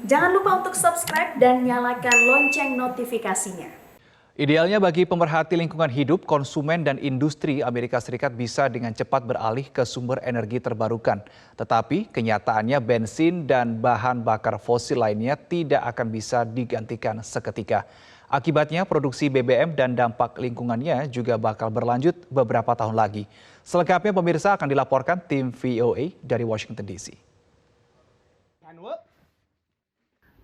Jangan lupa untuk subscribe dan nyalakan lonceng notifikasinya. Idealnya bagi pemerhati lingkungan hidup, konsumen dan industri Amerika Serikat bisa dengan cepat beralih ke sumber energi terbarukan. Tetapi kenyataannya bensin dan bahan bakar fosil lainnya tidak akan bisa digantikan seketika. Akibatnya produksi BBM dan dampak lingkungannya juga bakal berlanjut beberapa tahun lagi. Selengkapnya pemirsa akan dilaporkan tim VOA dari Washington DC.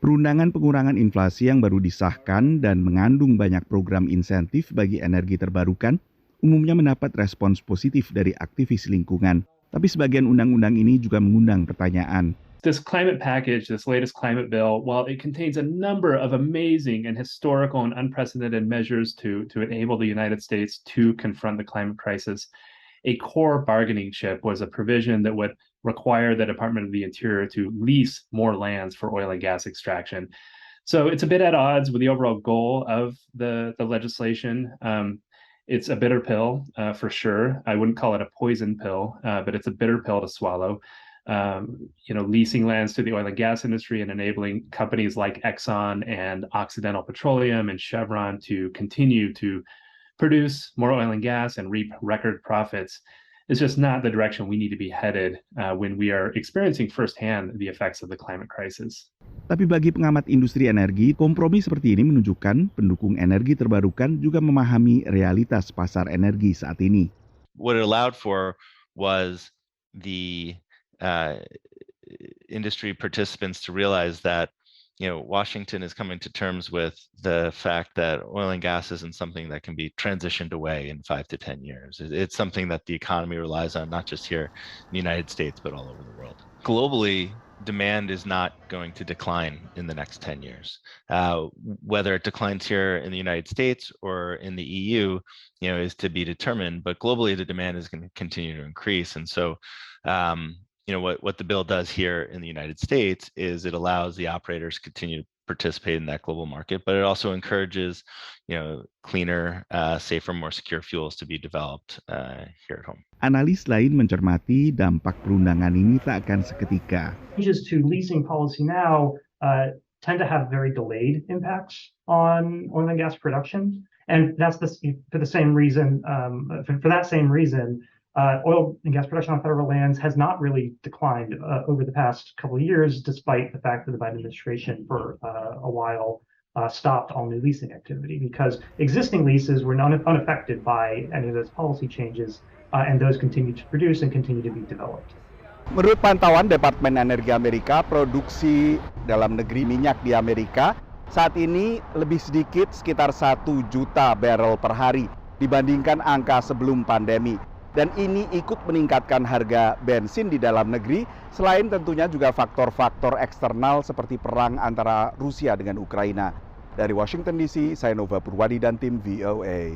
Perundangan pengurangan inflasi yang baru disahkan dan mengandung banyak program insentif bagi energi terbarukan umumnya mendapat respons positif dari aktivis lingkungan. Tapi sebagian undang-undang ini juga mengundang pertanyaan. This climate package, this latest climate bill, while it contains a number of amazing and historical and unprecedented measures to enable the United States to confront the climate crisis, a core bargaining chip was a provision that would require the Department of the Interior to lease more lands for oil and gas extraction. So it's a bit at odds with the overall goal of the legislation. It's a bitter pill for sure. I wouldn't call it a poison pill, but it's a bitter pill to swallow. Leasing lands to the oil and gas industry and enabling companies like Exxon and Occidental Petroleum and Chevron to continue to produce more oil and gas and reap record profits is just not the direction we need to be headed when we are experiencing firsthand the effects of the climate crisis. Tapi bagi pengamat industri energi, kompromi seperti ini menunjukkan pendukung energi terbarukan juga memahami realitas pasar energi saat ini. What it allowed for was the industry participants to realize that Washington is coming to terms with the fact that oil and gas isn't something that can be transitioned away in 5 to 10 years. It's something that the economy relies on, not just here in the United States, but all over the world. Globally, demand is not going to decline in the next 10 years. Whether it declines here in the United States or in the EU, is to be determined. But globally, the demand is going to continue to increase. And so, what the bill does here in the United States is it allows the operators to continue to participate in that global market, but it also encourages, cleaner, safer, more secure fuels to be developed here at home. Analis lain mencermati dampak perundangan ini tak akan seketika. Changes to leasing policy now tend to have very delayed impacts on oil and gas production, and that's for that same reason. Oil and gas production on federal lands has not really declined over the past couple of years, despite the fact that the Biden administration for a while stopped all new leasing activity because existing leases were unaffected by any of those policy changes, and those continue to produce and continue to be developed. Menurut pantauan Departemen Energi Amerika, produksi dalam negeri minyak di Amerika saat ini lebih sedikit sekitar 1 juta barrel per hari dibandingkan angka sebelum pandemi. Dan ini ikut meningkatkan harga bensin di dalam negeri, selain tentunya juga faktor-faktor eksternal seperti perang antara Rusia dengan Ukraina. Dari Washington DC, saya Nova Purwadi dan tim VOA.